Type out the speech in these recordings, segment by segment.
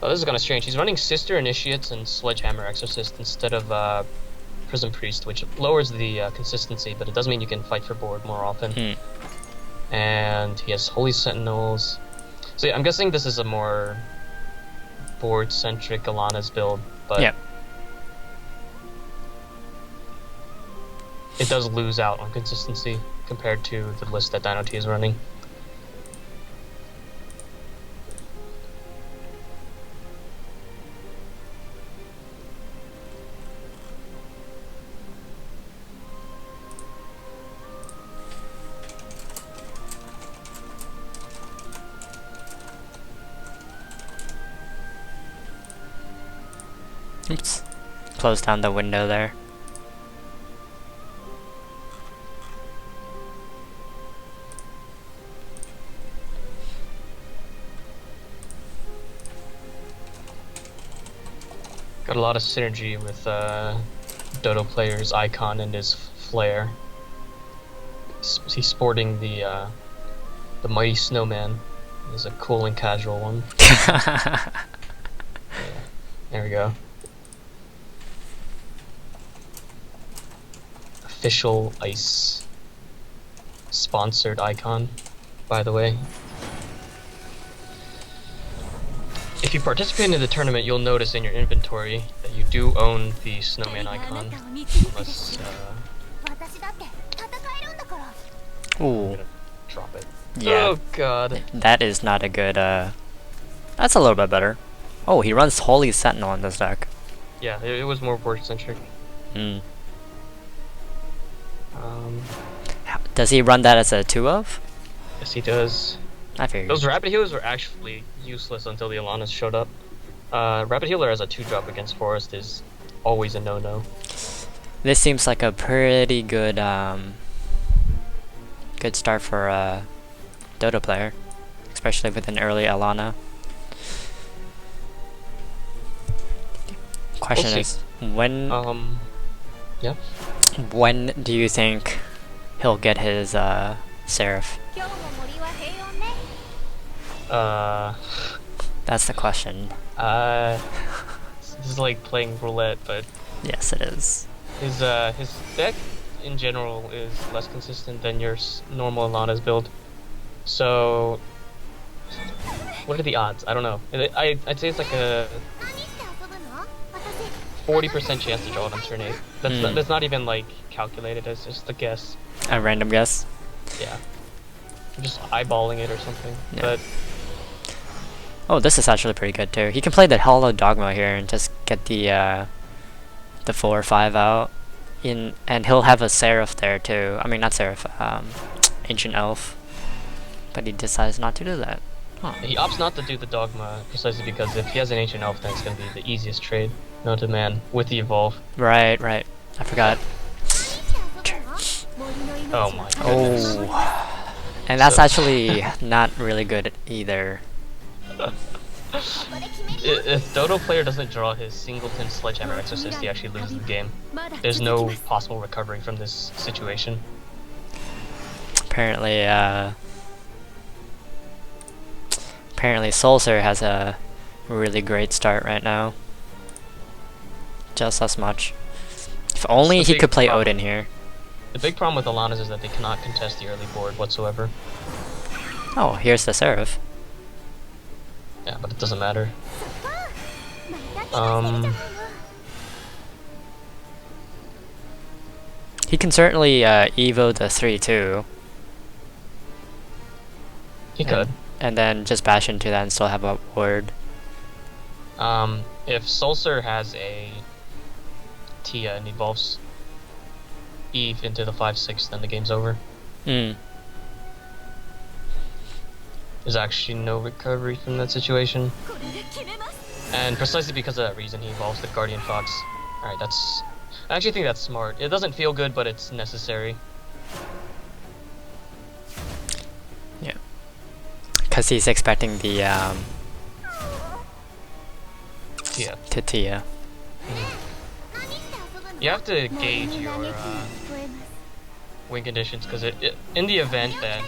Oh, this is kind of strange. He's running Sister Initiates and Sledgehammer Exorcist instead of Prism Priest, which lowers the consistency, but it does mean you can fight for board more often. And he has Holy Sentinels. So yeah, I'm guessing this is a more board-centric Alana's build, but Yep. it does lose out on consistency compared to the list that Dino T is running. Oops. Close down the window there. Got a lot of synergy with DotoPlayer's icon and his flare. He's sporting the mighty snowman. It's a cool and casual one. Yeah. There we go. Official ice sponsored icon, by the way. If you participate in the tournament, you'll notice in your inventory that you do own the snowman icon. Unless, Ooh. I'm gonna drop it. Yeah. Oh god. That is not a good, That's a little bit better. Oh, he runs Holy Sentinel in this deck. Yeah, it was more board centric. Does he run that as a 2 of? Yes, he does. I figured. Those Rapid Healers were actually useless until the Alanas showed up. Rapid Healer as a 2-drop against Forest is always a no-no. This seems like a pretty good, good start for DotoPlayer, especially with an early Alana. Question We'll is, when yeah. when do you think he'll get his Seraph? That's the question. This is like playing roulette, but Yes, it is. his deck in general is less consistent than your normal Alana's build. So, what are the odds? I don't know. I'd say it's like a 40% chance to draw it on turn 8. That's not even like calculated. It's just a guess. A random guess. Yeah. I'm just eyeballing it or something. Yeah. But Oh, this is actually pretty good too. He can play the Hollow Dogma here and just get the 4 or 5 out. And he'll have a Seraph there too. I mean, not Seraph, Ancient Elf. But he decides not to do that. Huh. he opts not to do the Dogma precisely because if he has an Ancient Elf, then it's going to be the easiest trade known to man with the Evolve. Right. I forgot. Oh my goodness. Oh. And that's actually not really good either. If DotoPlayer doesn't draw his Singleton Sledgehammer Exorcist, he actually loses the game. There's no possible recovery from this situation. Apparently Soulsur has a really great start right now. Just as much. If only he could play Odin here. The big problem with Alanas is that they cannot contest the early board whatsoever. Oh, here's the Seraph. Yeah, but it doesn't matter. He can certainly Evo the 3 too. He could. And then just bash into that and still have a word. If Soulsur has a Tia and evolves Eve into the 5/6, then the game's over. There's actually no recovery from that situation. And precisely because of that reason, he evolves the Guardian Fox. Alright, I actually think that's smart. It doesn't feel good, but it's necessary. Yeah. Because he's expecting the, Tia. Tia. You have to gauge your win conditions, because in the event that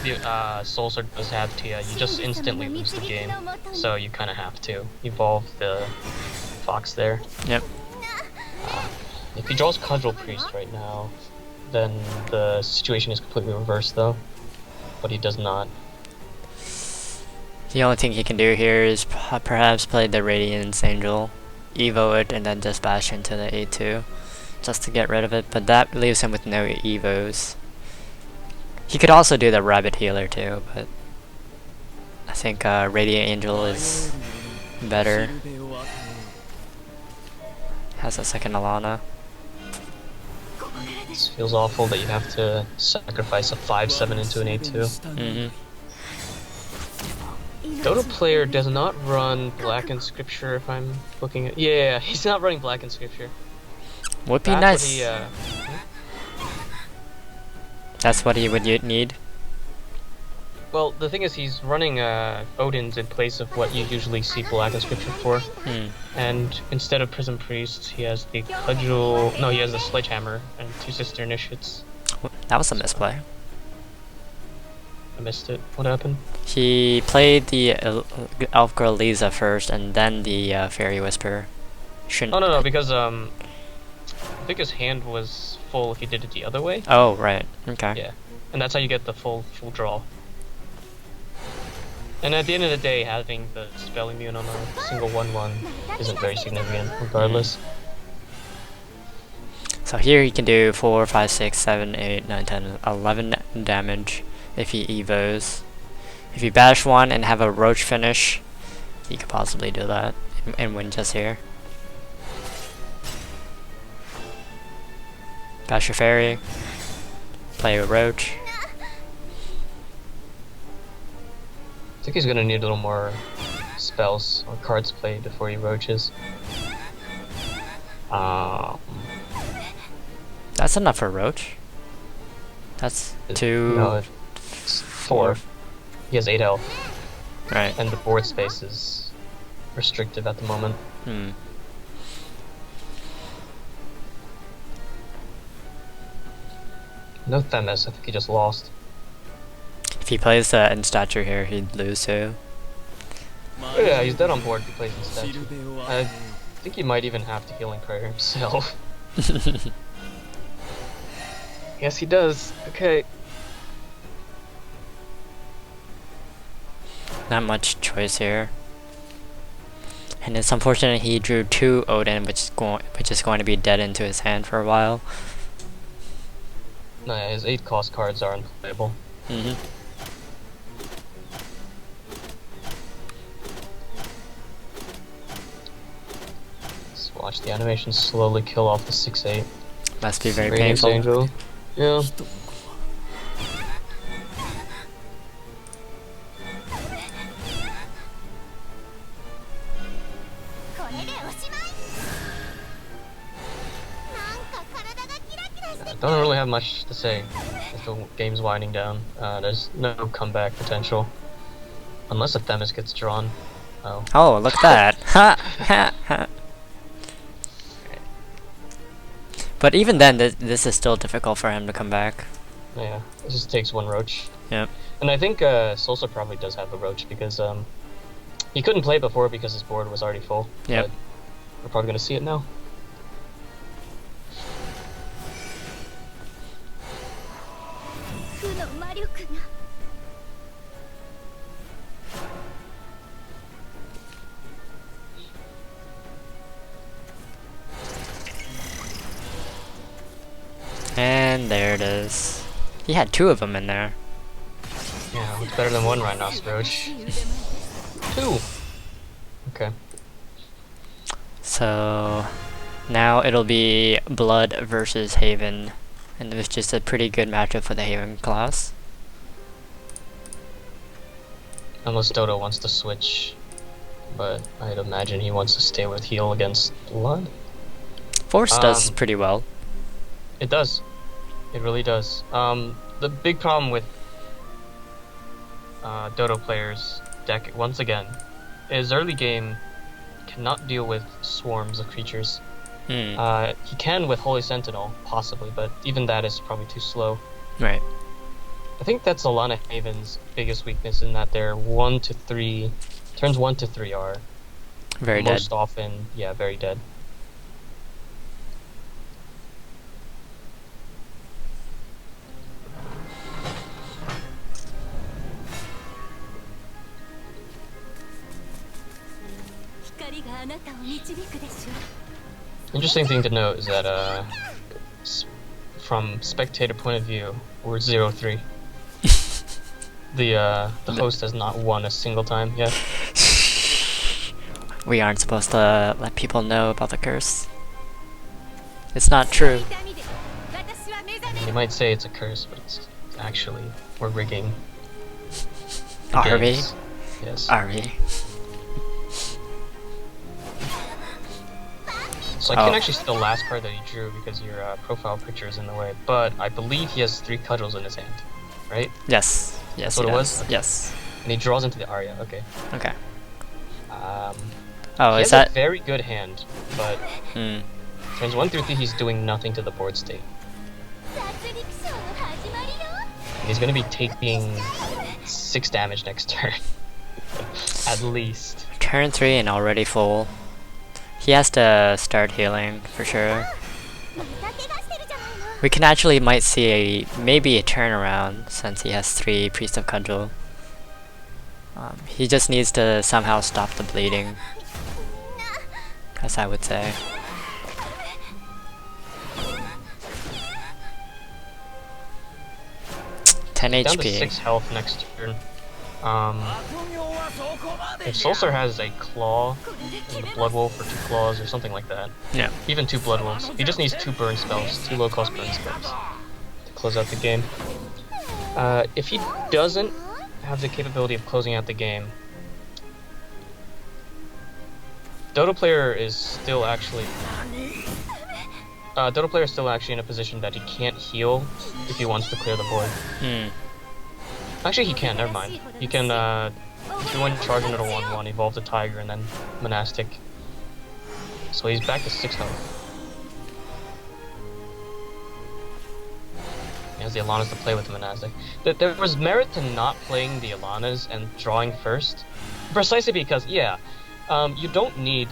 Soulsur does have Tia, you just instantly lose the game. So you kind of have to evolve the Fox there. Yep. If he draws Cudgel Priest right now, then the situation is completely reversed though. But he does not. The only thing he can do here is perhaps play the Radiance Angel, Evo it, and then just bash into the A2 just to get rid of it, but that leaves him with no Evos. He could also do the Rabbit Healer too, but I think Radiant Angel is better. Has a second Alana. It feels awful that you have to sacrifice a 5/7 into an A2. DotoPlayer does not run Blackened Scripture if I'm looking at... Yeah, he's not running Blackened Scripture. Would be nice. That's what he would need. Well, the thing is, he's running Odin's in place of what you usually see Blackened Scripture for. And instead of Prism Priest, he has the Cudgel... No, he has the Sledgehammer and 2 Sister Initiates. That was a misplay. I missed it. What happened? He played the Elf Girl Lisa first, and then the Fairy Whisper. Shouldn't... Oh, no, because I think his hand was full if he did it the other way. Oh, right. Okay. Yeah, and that's how you get the full draw. And at the end of the day, having the spell immune on a single 1/1 isn't very significant, regardless. So here he can do 4, 5, 6, 7, 8, 9, 10, 11 damage if he evos. If you bash one and have a roach finish, you could possibly do that and win just here. Bash your fairy, play a roach. I think he's gonna need a little more spells or cards played before he roaches. That's enough for roach. That's 2. No, it's 4. He has 8 health. Right. And the board space is restrictive at the moment. No Themis, I think he just lost. If he plays the in statue here, he'd lose too. Oh, yeah, he's dead on board if he plays in statue. I think he might even have to Healing Prayer himself. Yes, he does. Okay. Not much choice here. And it's unfortunate he drew 2 Odin, which is going to be dead into his hand for a while. No, yeah, his 8 cost cards are unplayable. Let's watch the animation slowly kill off the 6/8. Must be very Radiance painful. Angel. Yeah. Don't really have much to say as the game's winding down. There's no comeback potential. Unless a Themis gets drawn. Oh. Oh, look at that. Ha! Ha! Ha! But even then, this is still difficult for him to come back. Yeah, it just takes 1 roach. Yep. And I think Soulsur probably does have a roach because he couldn't play before because his board was already full. Yep. But we're probably gonna see it now. And there it is. He had 2 of them in there. Yeah, it's better than 1 Rhinoceros roach. 2! Okay. So now it'll be Blood versus Haven, and it's just a pretty good matchup for the Haven class. Unless Doto wants to switch, but I'd imagine he wants to stay with heal against Blood. Force does pretty well. It does. It really does. The big problem with DotoPlayer's deck, once again, is early game cannot deal with swarms of creatures. He can with Holy Sentinel, possibly, but even that is probably too slow. Right. I think that's Alana Haven's biggest weakness in that their 1 to 3 turns 1 to 3 are Very dead. most often, yeah, very dead. Interesting thing to note is that from spectator point of view, we're 0-3. The host has not won a single time yet. We aren't supposed to let people know about the curse. It's not true. You might say it's a curse, but it's actually, we're rigging. Are we? Yes. Are we? So I can actually see the last card that he drew because your profile picture is in the way, but I believe he has 3 cudgels in his hand, right? Yes. Yes, That's what he it does. was? Okay. Yes. And he draws into the Arya, okay. Okay. He Is has that... a very good hand, but Hmm. turns 1 through 3 he's doing nothing to the board state. And he's gonna be taking 6 damage next turn. At least. Turn 3 and already full. He has to start healing, for sure. We can actually might see maybe a turnaround since he has 3 Priest of Cudgel. He just needs to somehow stop the bleeding, as I would say. Down to HP. 6 health next turn. If Soulsur has a claw and the Blood Wolf or 2 claws or something like that. Yeah. Even 2 Blood Wolves. He just needs 2 burn spells, 2 low cost burn spells to close out the game. If he doesn't have the capability of closing out the game, DotoPlayer is still actually in a position that he can't heal if he wants to clear the board. Actually, he can. Never mind. He can if you want charge into the 1/1, evolve the Tiger, and then Monastic. So he's back to 6 health. He has the Alanas to play with the Monastic. There was merit to not playing the Alanas and drawing first, precisely because, yeah, you don't need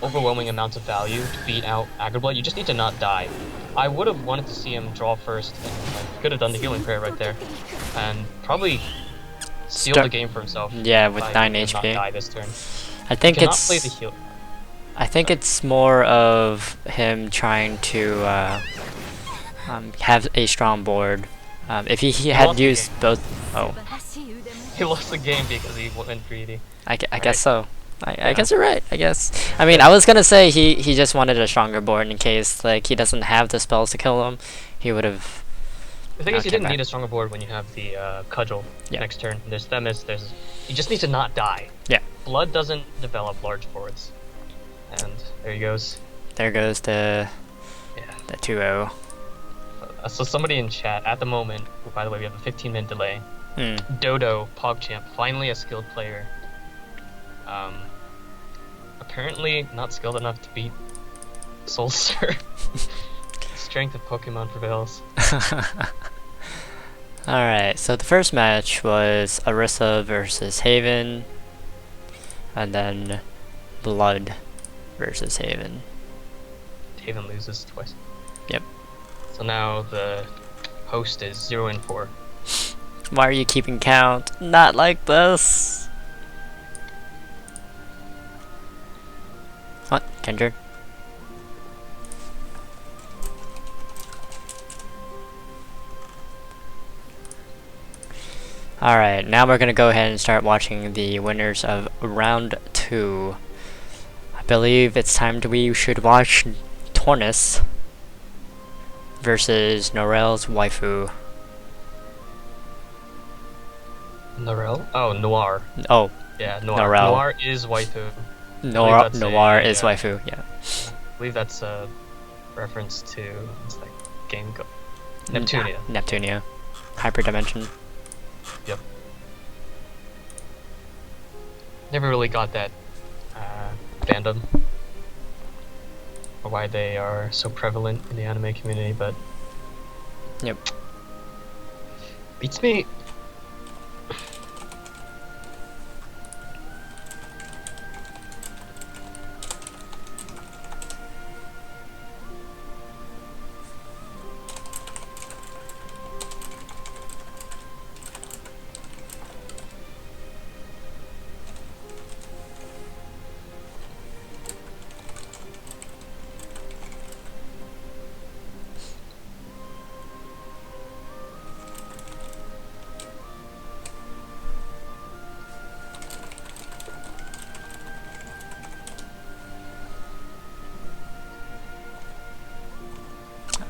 overwhelming amounts of value to beat out Aggriblood. You just need to not die. I would have wanted to see him draw first, and like, could have done the healing prayer right there, and probably seal the game for himself. Yeah, with 9 Not HP. die this turn. I think Cannot play the it's. heal. I think it's more of him trying to have a strong board. If he had used both. Oh, He lost the game because he went greedy. I guess so. I guess you're right. I guess. I mean, I was gonna say he just wanted a stronger board in case like he doesn't have the spells to kill him. He would have. The thing is, you didn't need a stronger board when you have the cudgel next turn. There's Themis. You just need to not die. Yeah. Blood doesn't develop large boards, and there he goes. There goes the 2-0. So somebody in chat at the moment. By the way, we have a 15-minute delay. Hmm. Dodo, PogChamp, finally a skilled player. Apparently not skilled enough to beat Soulsur. Strength of Pokemon prevails. Alright, so the first match was Orisa versus Haven, and then Blood versus Haven. Haven loses twice. Yep. So now the host is 0-4. Why are you keeping count? Not like this! What? Kendra? Alright, now we're gonna go ahead and start watching the winners of round 2. I believe it's time we should watch Tornus versus Norel's waifu. Norel? Oh, Noir. Oh, Yeah, Noir. Norel. Noir is waifu. Noir is yeah. waifu, yeah. I believe that's a reference to what's that game called? Neptunia. Neptunia. Hyperdimension. Yep. Never really got that fandom, or why they are so prevalent in the anime community, but Yep. Beats me.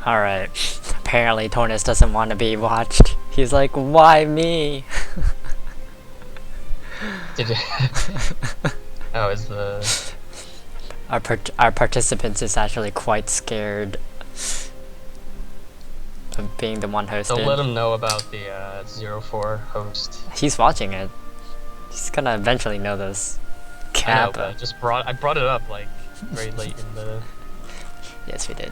Alright. Apparently Tornus doesn't want to be watched. He's like, why me? Did it? Oh, is the Our participants is actually quite scared of being the one hosted. don't let him know about the 04 host. He's watching it. He's gonna eventually know this. I know, Kappa. but I brought it up like very late in the Yes, we did.